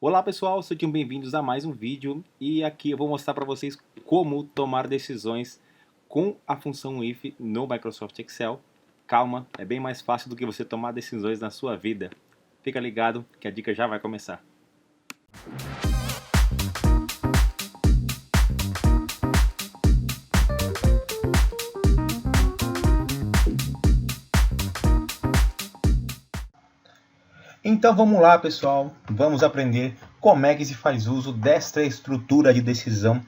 Olá pessoal, sejam bem-vindos a mais um vídeo e aqui eu vou mostrar para vocês como tomar decisões com a função if no Microsoft Excel. Calma, é bem mais fácil do que você tomar decisões na sua vida. Fica ligado que a dica já vai começar. Então vamos lá, pessoal, vamos aprender como é que se faz uso desta estrutura de decisão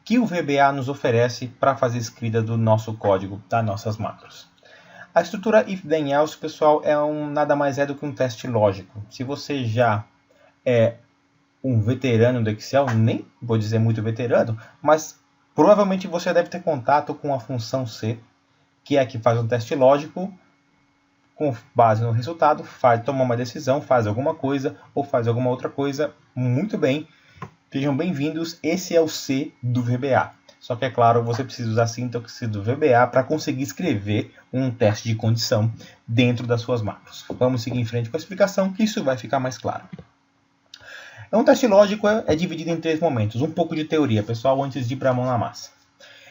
que o VBA nos oferece para fazer escrita do nosso código, das nossas macros. A estrutura if then else, pessoal, nada mais é do que um teste lógico. Se você já é um veterano do Excel, nem vou dizer muito veterano, mas provavelmente você deve ter contato com a função C, que é a que faz um teste lógico. Com base no resultado, toma uma decisão, faz alguma coisa ou faz alguma outra coisa. Muito bem, sejam bem-vindos. Esse é o C do VBA. Só que, é claro, você precisa usar a sintaxe do VBA para conseguir escrever um teste de condição dentro das suas macros. Vamos seguir em frente com a explicação, que isso vai ficar mais claro. Um teste lógico é dividido em 3 momentos. Um pouco de teoria, pessoal, antes de ir para a mão na massa.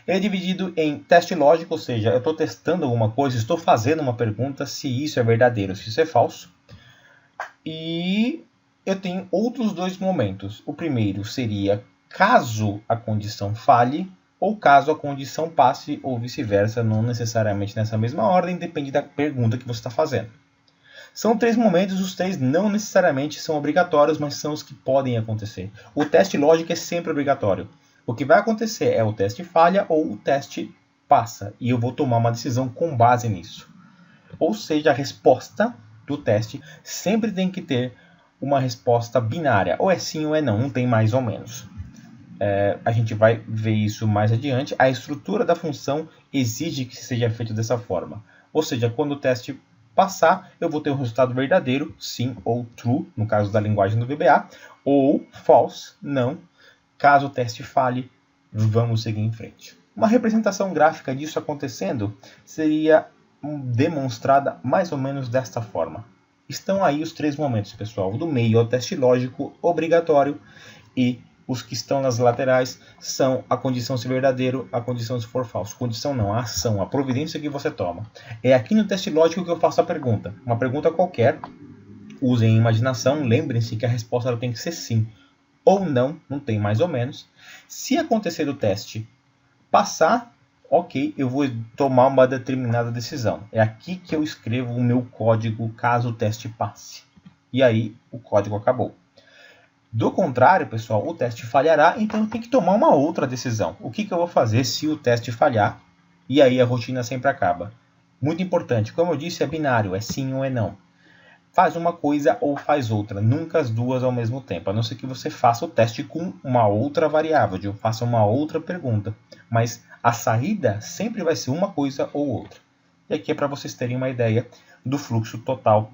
Ele é dividido em teste lógico, ou seja, eu estou testando alguma coisa, estou fazendo uma pergunta se isso é verdadeiro, se isso é falso. E eu tenho outros 2 momentos. O primeiro seria caso a condição falhe, ou caso a condição passe, ou vice-versa, não necessariamente nessa mesma ordem, depende da pergunta que você está fazendo. São 3 momentos, os 3 não necessariamente são obrigatórios, mas são os que podem acontecer. O teste lógico é sempre obrigatório. O que vai acontecer é o teste falha ou o teste passa. E eu vou tomar uma decisão com base nisso. Ou seja, a resposta do teste sempre tem que ter uma resposta binária. Ou é sim ou é não, não tem mais ou menos. A gente vai ver isso mais adiante. A estrutura da função exige que seja feito dessa forma. Ou seja, quando o teste passar, eu vou ter um resultado verdadeiro, sim ou true, no caso da linguagem do VBA. Ou false, não. Caso o teste falhe, vamos seguir em frente. Uma representação gráfica disso acontecendo seria demonstrada mais ou menos desta forma. Estão aí os 3 momentos, pessoal. O do meio é o teste lógico obrigatório e os que estão nas laterais são a condição se verdadeiro, a condição se for falso. Condição não, a ação, a providência que você toma. É aqui no teste lógico que eu faço a pergunta. Uma pergunta qualquer, usem a imaginação, lembrem-se que a resposta ela tem que ser sim. Ou não, não tem mais ou menos. Se acontecer o teste passar, ok, eu vou tomar uma determinada decisão. É aqui que eu escrevo o meu código caso o teste passe. E aí o código acabou. Do contrário, pessoal, o teste falhará, então eu tenho que tomar uma outra decisão. O que eu vou fazer se o teste falhar? E aí a rotina sempre acaba. Muito importante, como eu disse, é binário, é sim ou é não. Faz uma coisa ou faz outra, nunca as duas ao mesmo tempo, a não ser que você faça o teste com uma outra variável, ou faça uma outra pergunta. Mas a saída sempre vai ser uma coisa ou outra. E aqui é para vocês terem uma ideia do fluxo total,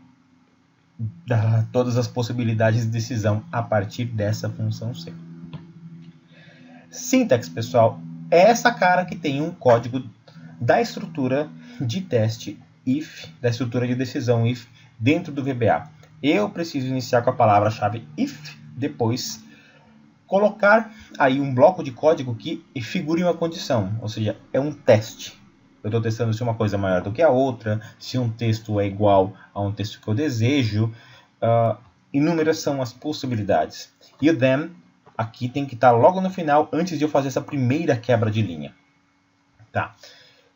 todas as possibilidades de decisão a partir dessa função C. Sintaxe, pessoal, é essa cara que tem um código da estrutura de teste if, da estrutura de decisão if, dentro do VBA. Eu preciso iniciar com a palavra-chave if, depois colocar aí um bloco de código que figure uma condição, ou seja, é um teste. Eu estou testando se uma coisa é maior do que a outra, se um texto é igual a um texto que eu desejo. Inúmeras são as possibilidades. E o then aqui tem que estar logo no final, antes de eu fazer essa primeira quebra de linha. Tá.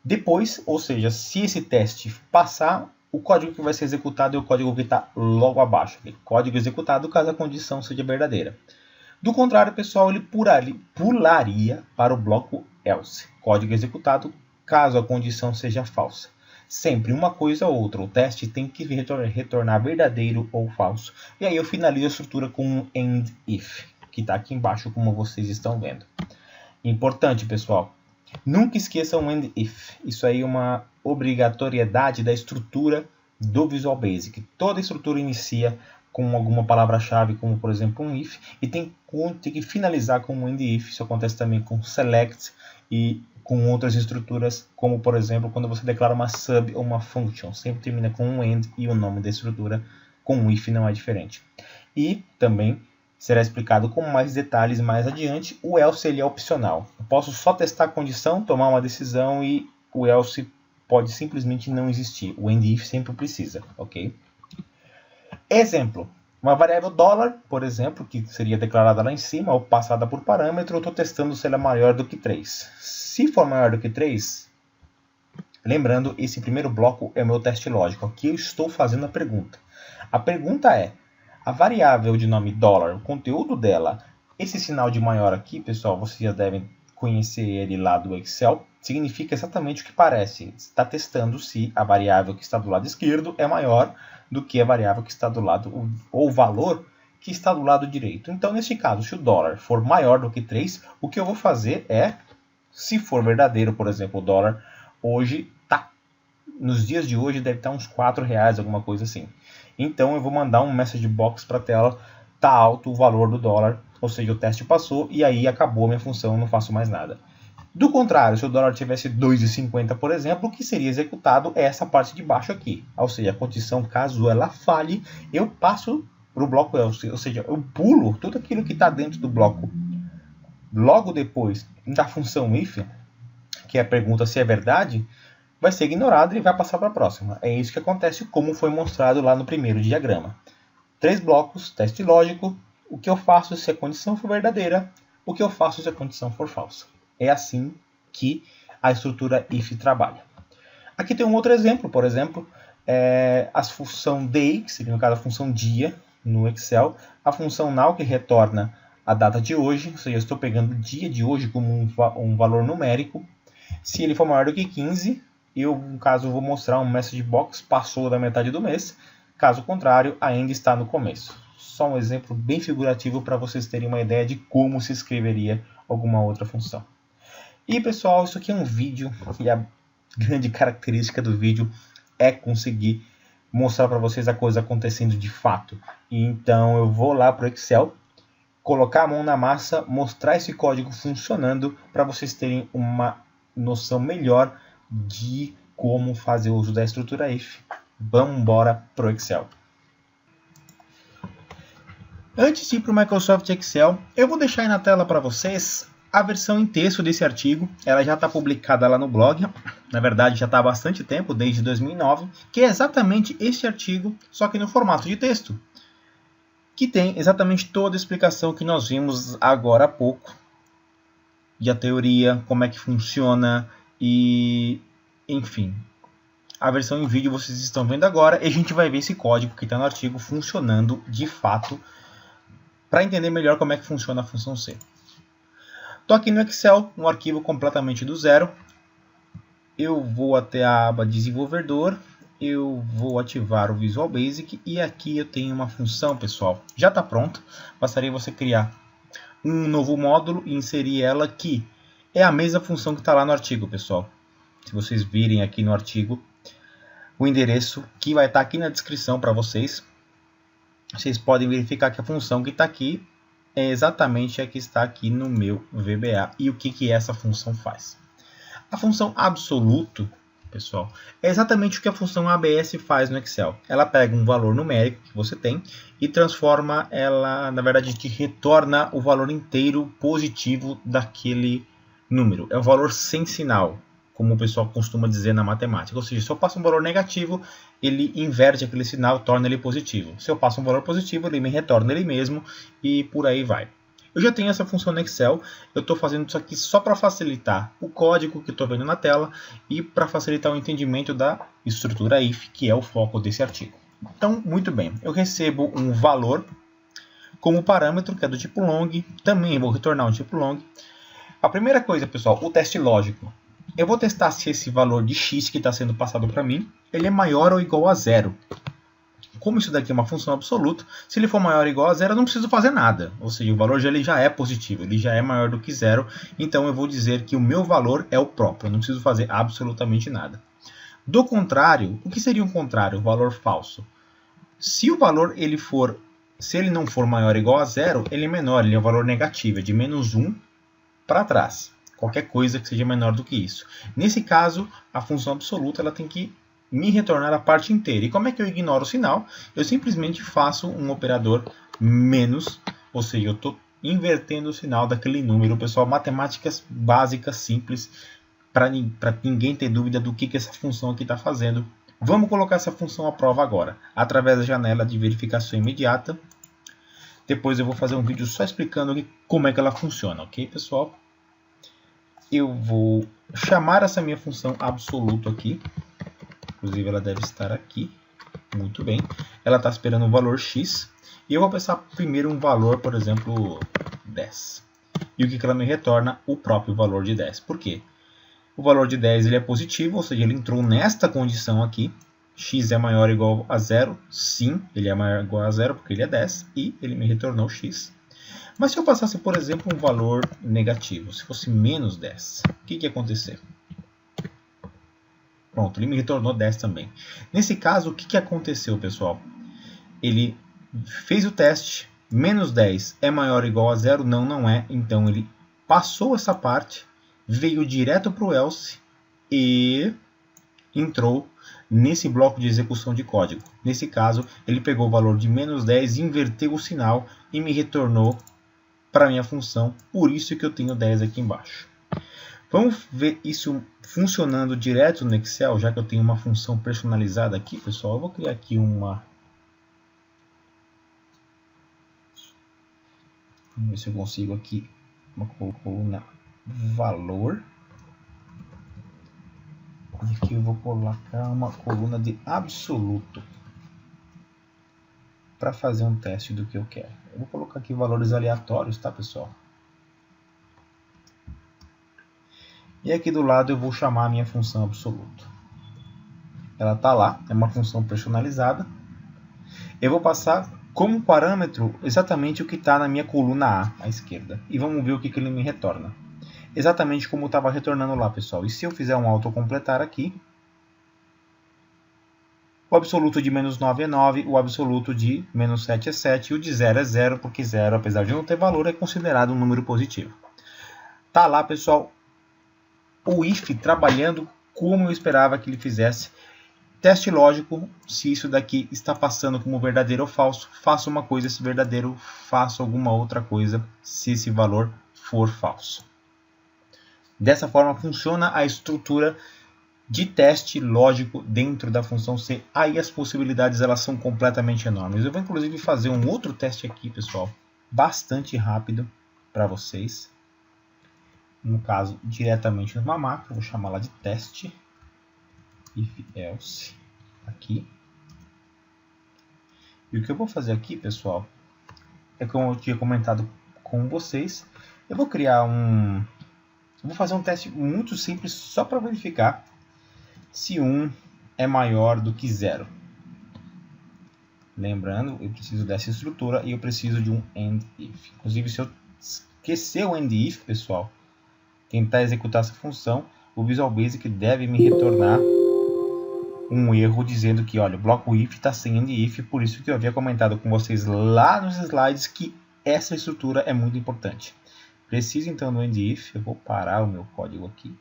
Depois, ou seja, se esse teste passar, o código que vai ser executado é o código que está logo abaixo. Código executado caso a condição seja verdadeira. Do contrário, pessoal, ele pularia para o bloco else. Código executado caso a condição seja falsa. Sempre uma coisa ou outra. O teste tem que retornar verdadeiro ou falso. E aí eu finalizo a estrutura com um end if, que está aqui embaixo, como vocês estão vendo. Importante, pessoal. Nunca esqueçam o end if. Isso aí é uma obrigatoriedade da estrutura do Visual Basic. Toda estrutura inicia com alguma palavra-chave, como por exemplo um if, e tem que finalizar com um end if. Isso acontece também com select e com outras estruturas, como por exemplo quando você declara uma sub ou uma function. Sempre termina com um end e o nome da estrutura. Com um if não é diferente. E também será explicado com mais detalhes mais adiante. O else ele é opcional. Eu posso só testar a condição, tomar uma decisão e o else pode simplesmente não existir. O end if sempre precisa, ok? Exemplo. Uma variável dólar, por exemplo, que seria declarada lá em cima ou passada por parâmetro, eu estou testando se ela é maior do que 3. Se for maior do que 3, lembrando, esse primeiro bloco é o meu teste lógico. Aqui eu estou fazendo a pergunta. A pergunta é, a variável de nome dólar, o conteúdo dela, esse sinal de maior aqui, pessoal, vocês já devem conhecer ele lá do Excel, significa exatamente o que parece. Está testando se a variável que está do lado esquerdo é maior do que a variável que está do lado, ou o valor que está do lado direito. Então, neste caso, se o dólar for maior do que 3, o que eu vou fazer é, se for verdadeiro, por exemplo, o dólar hoje nos dias de hoje deve estar uns R$4, alguma coisa assim. Então, eu vou mandar um message box para a tela, tá alto o valor do dólar, ou seja, o teste passou e aí acabou a minha função, não faço mais nada. Do contrário, se o dólar tivesse 2,50, por exemplo, o que seria executado é essa parte de baixo aqui. Ou seja, a condição, caso ela falhe, eu passo para o bloco else, ou seja, eu pulo tudo aquilo que está dentro do bloco. Logo depois da função if, que é a pergunta se é verdade, vai ser ignorado e vai passar para a próxima. É isso que acontece como foi mostrado lá no primeiro diagrama. 3 blocos, teste lógico, o que eu faço se a condição for verdadeira, o que eu faço se a condição for falsa. É assim que a estrutura if trabalha. Aqui tem um outro exemplo, por exemplo, a função day, que seria no caso a função dia no Excel, a função now, que retorna a data de hoje, ou seja, eu estou pegando o dia de hoje como um valor numérico. Se ele for maior do que 15, eu, no caso, vou mostrar um message box, passou da metade do mês, caso contrário, ainda está no começo. Só um exemplo bem figurativo para vocês terem uma ideia de como se escreveria alguma outra função. E pessoal, isso aqui é um vídeo e a grande característica do vídeo é conseguir mostrar para vocês a coisa acontecendo de fato. E então eu vou lá para o Excel, colocar a mão na massa, mostrar esse código funcionando para vocês terem uma noção melhor de como fazer o uso da estrutura if. Vamos embora para o Excel. Antes de ir para o Microsoft Excel, eu vou deixar aí na tela para vocês a versão em texto desse artigo. Ela já está publicada lá no blog, na verdade já está há bastante tempo, desde 2009, que é exatamente esse artigo, só que no formato de texto, que tem exatamente toda a explicação que nós vimos agora há pouco, de a teoria, como é que funciona e enfim. A versão em vídeo vocês estão vendo agora e a gente vai ver esse código que está no artigo funcionando de fato para entender melhor como é que funciona a função C. Estou aqui no Excel, um arquivo completamente do zero. Eu vou até a aba desenvolvedor, eu vou ativar o Visual Basic e aqui eu tenho uma função, pessoal. Já está pronto, bastaria você criar um novo módulo e inserir ela aqui. É a mesma função que está lá no artigo, pessoal. Se vocês virem aqui no artigo, o endereço que vai estar aqui na descrição para vocês, vocês podem verificar que a função que está aqui é exatamente a que está aqui no meu VBA. E o que essa função faz? A função absoluto, pessoal, é exatamente o que a função ABS faz no Excel. Ela pega um valor numérico que você tem e transforma ela, na verdade, que retorna o valor inteiro positivo daquele número. É o valor sem sinal, como o pessoal costuma dizer na matemática. Ou seja, se eu passo um valor negativo, ele inverte aquele sinal, torna ele positivo. Se eu passo um valor positivo, ele me retorna ele mesmo e por aí vai. Eu já tenho essa função no Excel, eu estou fazendo isso aqui só para facilitar o código que estou vendo na tela e para facilitar o entendimento da estrutura if, que é o foco desse artigo. Então, muito bem, eu recebo um valor como parâmetro, que é do tipo long, também vou retornar um tipo long. A primeira coisa, pessoal, o teste lógico. Eu vou testar se esse valor de x que está sendo passado para mim, ele é maior ou igual a zero. Como isso daqui é uma função absoluta, se ele for maior ou igual a zero, eu não preciso fazer nada. Ou seja, o valor ele já é positivo, ele já é maior do que zero. Então eu vou dizer que o meu valor é o próprio, eu não preciso fazer absolutamente nada. Do contrário, o que seria um contrário? O valor falso. Se o valor se ele não for maior ou igual a zero, ele é menor, ele é um valor negativo, é de menos 1 para trás. Qualquer coisa que seja menor do que isso. Nesse caso, a função absoluta ela tem que me retornar a parte inteira. E como é que eu ignoro o sinal? Eu simplesmente faço um operador menos Ou seja, eu estou invertendo o sinal daquele número, pessoal. Matemáticas básicas, simples, para ninguém ter dúvida do que essa função aqui está fazendo. Vamos colocar essa função à prova agora, através da janela de verificação imediata. Depois eu vou fazer um vídeo só explicando como é que ela funciona, ok, pessoal? Eu vou chamar essa minha função absoluto aqui. Inclusive ela deve estar aqui. Muito bem. Ela está esperando um valor x. E eu vou passar primeiro um valor, por exemplo, 10. E o que ela me retorna? O próprio valor de 10. Por quê? O valor de 10 ele é positivo, ou seja, ele entrou nesta condição aqui. X é maior ou igual a 0. Sim, ele é maior ou igual a 0 porque ele é 10. E ele me retornou x. Mas se eu passasse, por exemplo, um valor negativo, se fosse menos 10, o que ia acontecer? Pronto, ele me retornou 10 também. Nesse caso, o que aconteceu, pessoal? Ele fez o teste, menos 10 é maior ou igual a 0? Não, não é. Então, ele passou essa parte, veio direto para o else e entrou nesse bloco de execução de código. Nesse caso, ele pegou o valor de menos 10, inverteu o sinal e me retornou para a minha função. Por isso que eu tenho 10 aqui embaixo. Vamos ver isso funcionando direto no Excel, já que eu tenho uma função personalizada aqui, pessoal. Eu vou criar aqui uma... Vamos ver se eu consigo aqui uma coluna valor. E aqui eu vou colocar uma coluna de absoluto para fazer um teste do que eu quero. Eu vou colocar aqui valores aleatórios, tá, pessoal? E aqui do lado eu vou chamar a minha função absoluto. Ela está lá, é uma função personalizada. Eu vou passar como parâmetro exatamente o que está na minha coluna A, à esquerda. E vamos ver o que ele me retorna. Exatamente como estava retornando lá, pessoal. E se eu fizer um autocompletar aqui, o absoluto de menos 9 é 9, o absoluto de menos 7 é 7 e o de 0 é 0, porque 0, apesar de não ter valor, é considerado um número positivo. Tá lá, pessoal, o if trabalhando como eu esperava que ele fizesse. Teste lógico, se isso daqui está passando como verdadeiro ou falso, faça uma coisa se verdadeiro, faça alguma outra coisa se esse valor for falso. Dessa forma funciona a estrutura de teste lógico dentro da função C. Aí as possibilidades elas são completamente enormes. Eu vou inclusive fazer um outro teste aqui, pessoal, bastante rápido para vocês. No caso, diretamente numa macro, vou chamá-la de teste. If else aqui. E o que eu vou fazer aqui, pessoal, é como eu tinha comentado com vocês, eu vou criar eu vou fazer um teste muito simples só para verificar se 1 é maior do que 0. Lembrando, eu preciso dessa estrutura e eu preciso de um end if. Inclusive, se eu esquecer o end if, pessoal, tentar executar essa função, o Visual Basic deve me retornar um erro dizendo que, olha, o bloco if está sem end if, por isso que eu havia comentado com vocês lá nos slides que essa estrutura é muito importante. Preciso então do end if, eu vou parar o meu código aqui.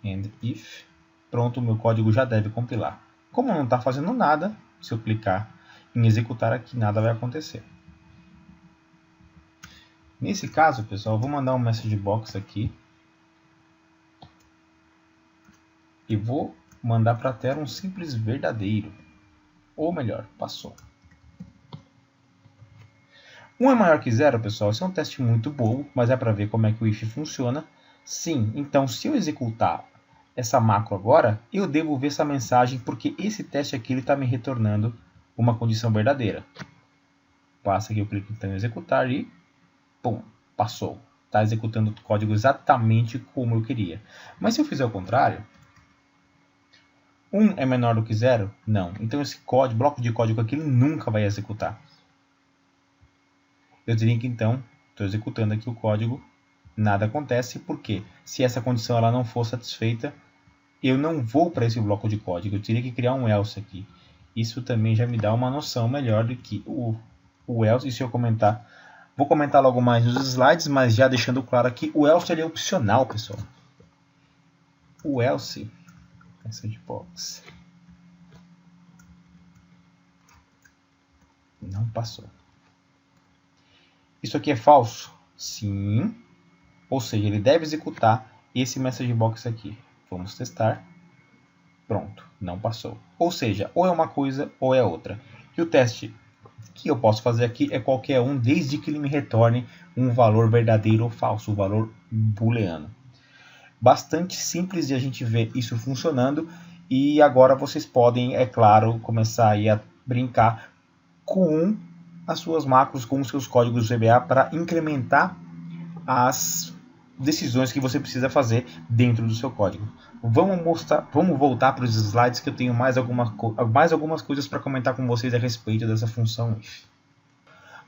End if, pronto, o meu código já deve compilar. Como não está fazendo nada, se eu clicar em executar aqui, nada vai acontecer. Nesse caso, pessoal, eu vou mandar um message box aqui. E vou mandar para a tela um simples verdadeiro. Ou melhor, passou. 1 é maior que 0, pessoal. Esse é um teste muito bobo, mas é para ver como é que o if funciona. Sim, então se eu executar essa macro agora, eu devo ver essa mensagem, porque esse teste aqui está me retornando uma condição verdadeira. Passa aqui, eu clico então em executar e pum, passou. Está executando o código exatamente como eu queria. Mas se eu fizer o contrário, 1 é menor do que 0? Não. Então esse bloco de código aqui nunca vai executar. Eu teria que então, estou executando aqui o código, nada acontece, porque se essa condição ela não for satisfeita, eu não vou para esse bloco de código, eu teria que criar um else aqui. Isso também já me dá uma noção melhor do que o else, e se eu comentar, vou comentar logo mais nos slides, mas já deixando claro aqui, o else ele é opcional, pessoal. O else, message box, não passou. Isso aqui é falso? Sim. Ou seja, ele deve executar esse message box aqui. Vamos testar. Pronto, não passou. Ou seja, ou é uma coisa ou é outra. E o teste que eu posso fazer aqui é qualquer um, desde que ele me retorne um valor verdadeiro ou falso, um valor booleano. Bastante simples de a gente ver isso funcionando. E agora vocês podem, é claro, começar aí a brincar com as suas macros, com os seus códigos VBA para incrementar as decisões que você precisa fazer dentro do seu código. Vamos voltar para os slides que eu tenho mais algumas coisas para comentar com vocês a respeito dessa função if.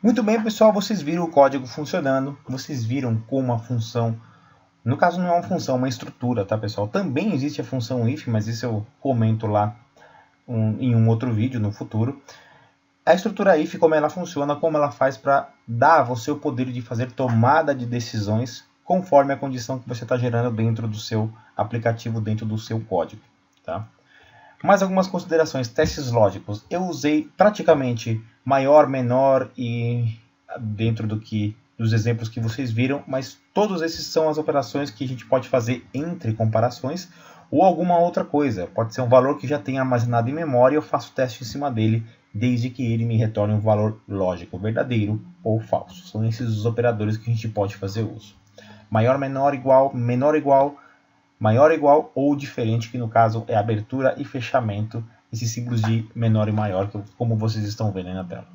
Muito bem, pessoal, vocês viram o código funcionando, vocês viram como a função, no caso não é uma função, é uma estrutura, tá, pessoal? Também existe a função if, mas isso eu comento lá em um outro vídeo no futuro. A estrutura if, como ela funciona, como ela faz para dar a você o poder de fazer tomada de decisões conforme a condição que você está gerando dentro do seu aplicativo, dentro do seu código. Tá? Mais algumas considerações, testes lógicos. Eu usei praticamente maior, menor e dentro dos exemplos que vocês viram, mas todos esses são as operações que a gente pode fazer entre comparações ou alguma outra coisa. Pode ser um valor que já tem armazenado em memória e eu faço teste em cima dele, desde que ele me retorne um valor lógico, verdadeiro ou falso. São esses os operadores que a gente pode fazer uso. Maior, menor, igual, menor, igual, maior, igual ou diferente, que no caso é abertura e fechamento, esses símbolos de menor e maior, como vocês estão vendo aí na tela.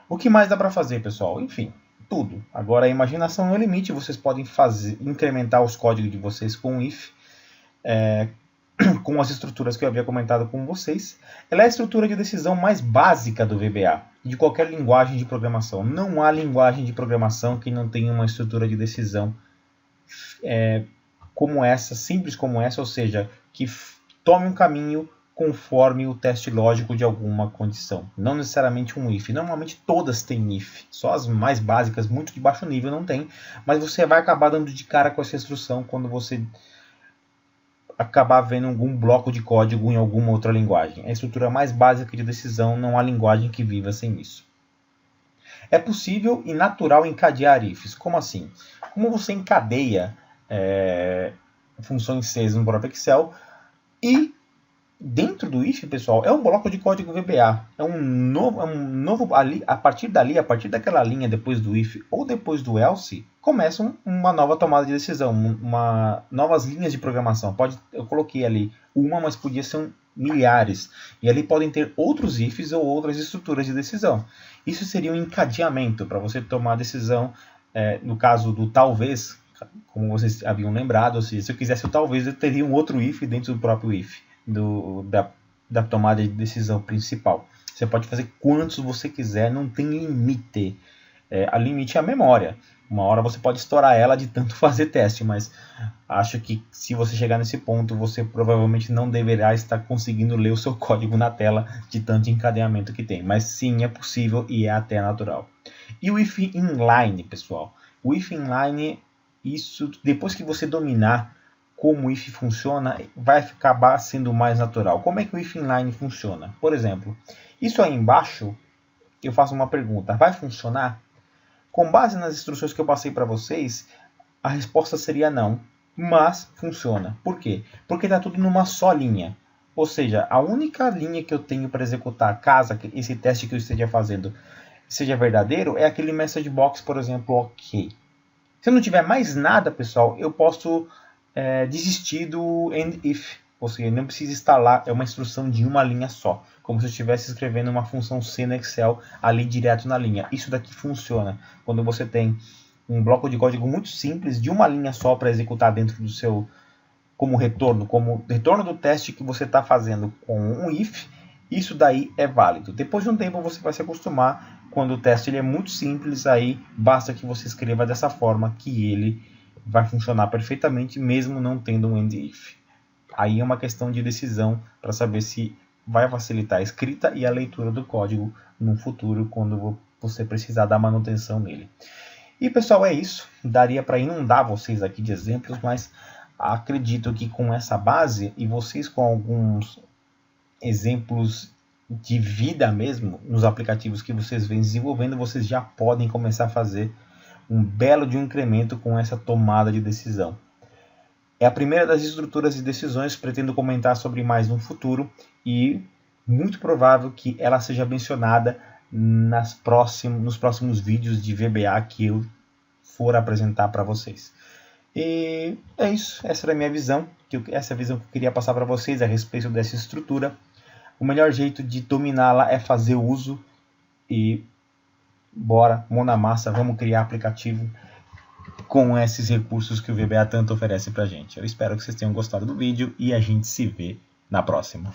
O que mais dá para fazer, pessoal? Enfim, tudo. Agora a imaginação é o limite, vocês podem incrementar os códigos de vocês com if, com as estruturas que eu havia comentado com vocês. Ela é a estrutura de decisão mais básica do VBA, de qualquer linguagem de programação. Não há linguagem de programação que não tenha uma estrutura de decisão como essa, simples como essa, ou seja, que tome um caminho conforme o teste lógico de alguma condição. Não necessariamente um if. Normalmente todas têm if. Só as mais básicas, muito de baixo nível, não tem. Mas você vai acabar dando de cara com essa instrução quando você acabar vendo algum bloco de código em alguma outra linguagem. É a estrutura mais básica de decisão, não há linguagem que viva sem isso. É possível e natural encadear ifs. Como assim? Como você encadeia funções C no próprio Excel e dentro do if, pessoal, é um bloco de código VBA. É um novo ali, a partir daquela linha depois do if ou depois do else, começa uma nova tomada de decisão, novas linhas de programação. Eu coloquei ali uma, mas podia ser milhares. E ali podem ter outros ifs ou outras estruturas de decisão. Isso seria um encadeamento para você tomar a decisão, no caso do talvez, como vocês haviam lembrado, ou seja, se eu quisesse o talvez, eu teria um outro if dentro do próprio if. Da tomada de decisão principal. Você pode fazer quantos você quiser, não tem limite. A limite é a memória. Uma hora você pode estourar ela de tanto fazer teste, mas acho que se você chegar nesse ponto, você provavelmente não deverá estar conseguindo ler o seu código na tela de tanto encadeamento que tem. Mas sim, é possível e é até natural. E o if inline, pessoal. O if inline, isso depois que você dominar como o if funciona, vai acabar sendo mais natural. Como é que o if inline funciona? Por exemplo, isso aí embaixo, eu faço uma pergunta. Vai funcionar? Com base nas instruções que eu passei para vocês, a resposta seria não, mas funciona. Por quê? Porque está tudo numa só linha. Ou seja, a única linha que eu tenho para executar, caso esse teste que eu esteja fazendo seja verdadeiro, é aquele message box, por exemplo, ok. Se eu não tiver mais nada, pessoal, eu posso desistir do end if. Ou seja, não precisa instalar, é uma instrução de uma linha só. Como se eu estivesse escrevendo uma função C no Excel ali direto na linha. Isso daqui funciona quando você tem um bloco de código muito simples de uma linha só para executar dentro do seu, como retorno do teste que você está fazendo com um if. Isso daí é válido. Depois de um tempo você vai se acostumar. Quando o teste ele é muito simples, aí basta que você escreva dessa forma que ele vai funcionar perfeitamente, mesmo não tendo um end if. Aí é uma questão de decisão para saber se vai facilitar a escrita e a leitura do código no futuro, quando você precisar dar manutenção nele. E pessoal, é isso. Daria para inundar vocês aqui de exemplos, mas acredito que com essa base e vocês com alguns exemplos de vida mesmo, nos aplicativos que vocês vêm desenvolvendo, vocês já podem começar a fazer um belo de um incremento com essa tomada de decisão. É a primeira das estruturas de decisões, pretendo comentar sobre mais no futuro e muito provável que ela seja mencionada nos próximos vídeos de VBA que eu for apresentar para vocês. E é isso, essa era a minha visão, essa é a visão que eu queria passar para vocês a respeito dessa estrutura. O melhor jeito de dominá-la é fazer uso e bora, mão na massa, vamos criar aplicativo com esses recursos que o VBA tanto oferece pra gente. Eu espero que vocês tenham gostado do vídeo e a gente se vê na próxima.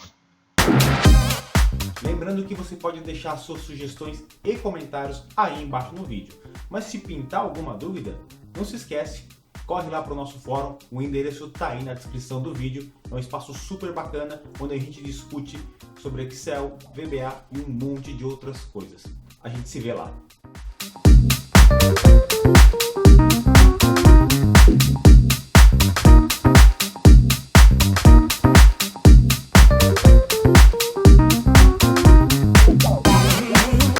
Lembrando que você pode deixar suas sugestões e comentários aí embaixo no vídeo. Mas se pintar alguma dúvida, não se esquece, corre lá para o nosso fórum, o endereço está aí na descrição do vídeo. É um espaço super bacana, onde a gente discute sobre Excel, VBA e um monte de outras coisas. A gente se vê lá.